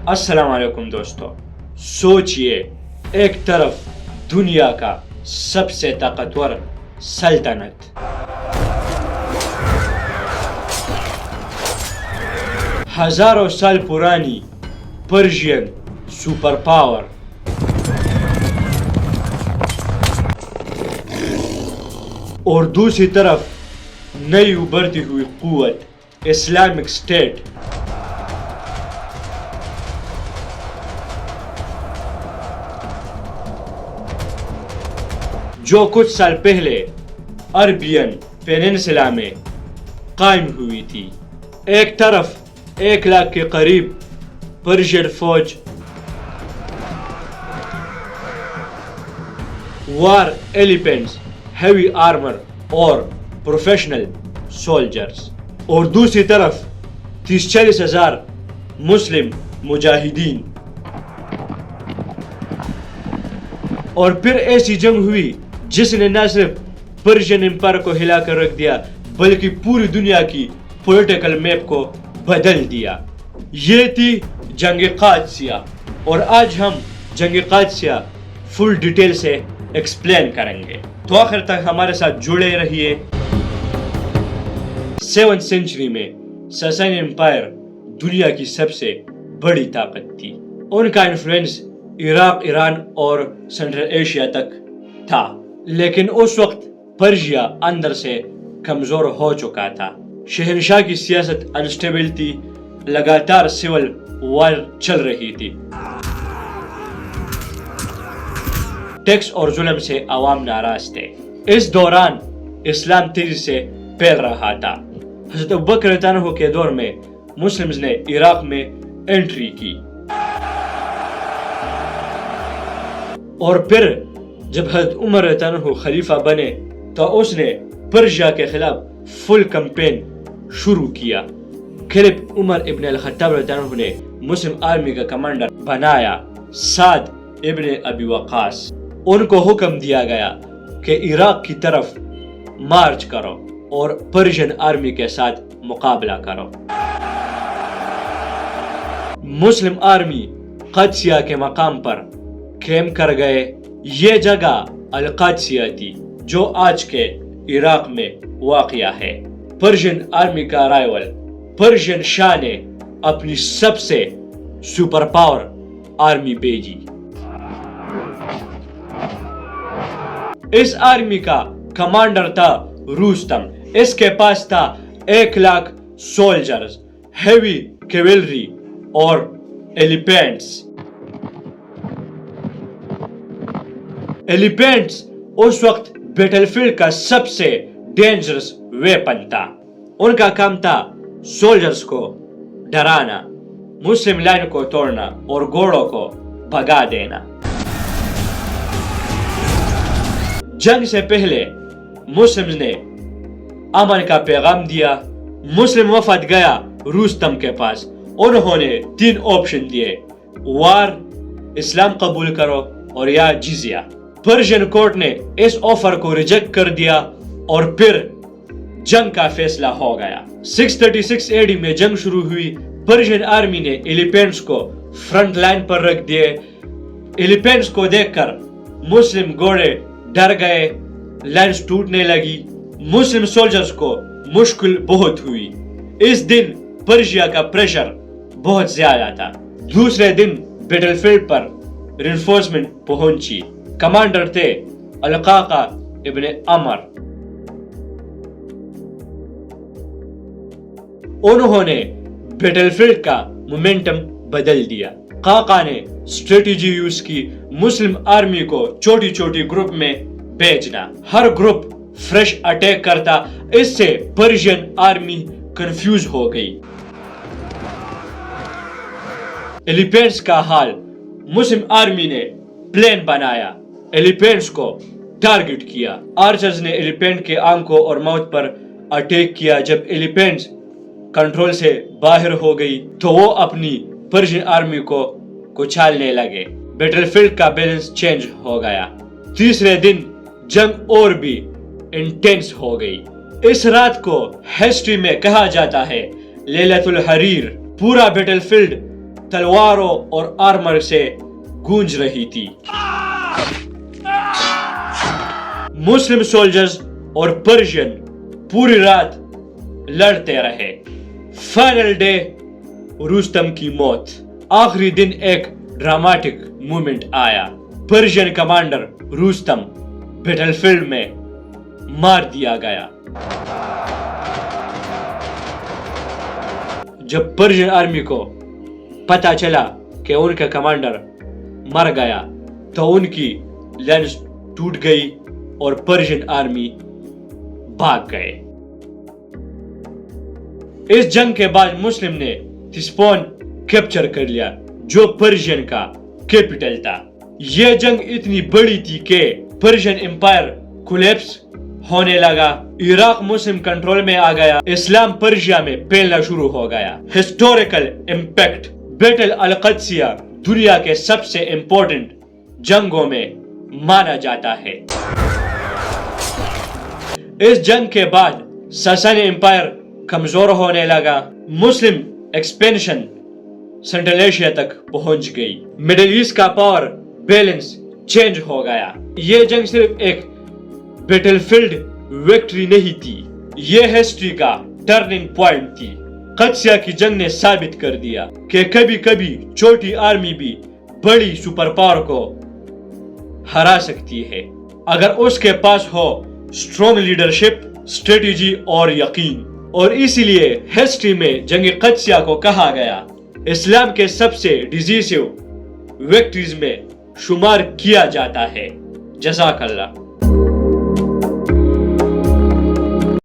السلام علیکم دوستو، سوچئے ایک طرف دنیا کا سب سے طاقتور سلطنت، ہزاروں سال پرانی پرشین سپر پاور، اور دوسری طرف نئی ابھرتی ہوئی قوت اسلامک اسٹیٹ۔ جو کچھ سال پہلے عربین پیننسلا میں قائم ہوئی تھی۔ ایک طرف 1,00,000 کے قریب پرشین فوج، وار ایلیفینٹس، ہیوی آرمر اور پروفیشنل سولجرز، اور دوسری طرف 30-40 ہزار مسلم مجاہدین۔ اور پھر ایسی جنگ ہوئی جس نے نہ صرف پرشین امپائر کو ہلا کر رکھ دیا بلکہ پوری دنیا کی پولیٹیکل میپ کو بدل دیا۔ یہ تھی جنگ قادسیہ، اور آج ہم جنگ قادسیہ فل ڈیٹیل سے ایکسپلین کریں گے، تو آخر تک ہمارے ساتھ جڑے رہیے۔ 7th سینچری میں ساسانی امپائر دنیا کی سب سے بڑی طاقت تھی۔ ان کا انفلوئنس عراق، ایران اور سینٹرل ایشیا تک تھا، لیکن اس وقت پرشیا اندر سے کمزور ہو چکا تھا۔ شہنشاہ کی سیاست انسٹیبل تھی، لگاتار سول وار چل رہی تھی، ٹیکس اور ظلم سے عوام ناراض تھے۔ اس دوران اسلام تیزی سے پھیل رہا تھا۔ حضرت ابوبکر رضی اللہ عنہ کے دور میں مسلمز نے عراق میں انٹری کی، اور پھر جب حضرت عمر رضی اللہ عنہ خلیفہ بنے تو اس نے پرشیا کے خلاف فل کمپین شروع کیا۔ خلیفہ عمر ابن الخطاب رضی اللہ عنہ نے مسلم آرمی کا کمانڈر بنایا سعد ابن ابی وقاص۔ ان کو حکم دیا گیا کہ عراق کی طرف مارچ کرو اور پرشین آرمی کے ساتھ مقابلہ کرو۔ مسلم آرمی قادسیہ کے مقام پر کیمپ کر گئے۔ یہ جگہ القادسیہ تھی جو آج کے عراق میں واقع ہے۔ پرشین آرمی کا رائیول پرشین شاہ نے اپنی سب سے سپر پاور آرمی بھیجی۔ اس آرمی کا کمانڈر تھا رستم۔ اس کے پاس تھا 1,00,000 سولجرز، ہیوی کیولری اور ایلیفینٹس۔ ایلیفینٹس اس وقت بیٹل فیلڈ کا سب سے ڈینجرس ویپن تھا۔ ان کا کام تھا سولجرز کو ڈرانا، مسلم لائن کو توڑنا اور گھوڑوں کو بھگا دینا۔ جنگ سے پہلے مسلمز نے امن کا پیغام دیا۔ مسلم وفد گیا رستم کے پاس۔ انہوں نے 3 آپشن دیے: وار، اسلام قبول کرو، اور یا جزیہ۔ پرشین کورٹ نے اس آفر کو ریجیکٹ کر دیا اور پھر جنگ کا فیصلہ ہو گیا۔ 636 AD میں جنگ شروع ہوئی۔ پرشین آرمی نے ایلیفینٹس کو فرنٹ لائن پر رکھ دیے۔ ایلیفینٹس کو دیکھ کر مسلم گھوڑے ڈر گئے، لائنز ٹوٹنے لگی۔ مسلم سولجرز کو مشکل بہت ہوئی۔ اس دن پرشیا کا پریشر بہت زیادہ تھا۔ دوسرے دن بیٹل فیلڈ پر رینفورسمنٹ پہنچی۔ کمانڈر تھے القعقاع ابن عمر۔ انہوں نے بیٹل فیلڈ کا مومنٹم بدل دیا۔ قعقاع نے اسٹریٹجی یوز کی، مسلم آرمی کو چھوٹی چھوٹی گروپ میں بھیجنا، ہر گروپ فریش اٹیک کرتا۔ اس سے پرشین آرمی کنفیوز ہو گئی۔ ایلیفینٹس کا حال، مسلم آرمی نے پلان بنایا، ایلیفینٹس کو ٹارگٹ کیا۔ آرچرز نے ایلیفینٹ کے آنکھوں اور ماؤتھ پر اٹیک کیا۔ جب ایلیفینٹس کنٹرول سے باہر ہو گئی تو وہ اپنی پرشین آرمی کو کچالنے لگے۔ بیٹل فیلڈ کا بیلنس چینج ہو گیا۔ تیسرے دن جنگ اور بھی انٹینس ہو گئی۔ اس رات کو ہسٹری میں کہا جاتا ہے لیلۃ الحریر۔ پورا بیٹل فیلڈ تلواروں اور آرمر سے گونج رہی تھی۔ مسلم سولجرز اور پرشین پوری رات لڑتے رہے۔ فائنل ڈے، رستم کی موت۔ آخری دن ایک ڈراماٹک مومنٹ آیا۔ Persian commander Rustam battle field میں مار دیا گیا۔ جب پرشین آرمی کو پتا چلا کہ ان کا کمانڈر مر گیا تو ان کی لینس ٹوٹ گئی اور پرشین آرمی بھاگ گئے۔ اس جنگ کے بعد مسلم نے تسپون کیپچر کر لیا جو پرشین کا کیپٹل تھا۔ یہ جنگ اتنی بڑی تھی کہ پرشین امپائر کولیپس ہونے لگا، عراق مسلم کنٹرول میں آ گیا، اسلام پرشیا میں پھیلنا شروع ہو گیا۔ ہسٹوریکل امپیکٹ، بیٹل القدسیہ دنیا کے سب سے امپورٹنٹ جنگوں میں مانا جاتا ہے۔ اس جنگ کے بعد ساسانی امپائر کمزور ہونے لگا، مسلم ایکسپینشن سینٹرل ایشیا تک پہنچ گئی، مڈل ایسٹ کا پاور بیلنس چینج ہو گیا۔ یہ جنگ صرف ایک بیٹل فیلڈ وکٹری نہیں تھی، یہ ہسٹری کا ٹرننگ پوائنٹ تھی۔ قدسیہ کی جنگ نے ثابت کر دیا کہ کبھی کبھی چھوٹی آرمی بھی بڑی سپر پاور کو ہرا سکتی ہے اگر اس کے پاس ہو اسٹرانگ لیڈرشپ، اسٹریٹجی اور یقین۔ اور اسی لیے ہسٹری میں جنگ قدسیہ کو کہا گیا اسلام کے سب سے ڈیسیسیو وکٹریز میں شمار کیا جاتا ہے۔ جزاک اللہ۔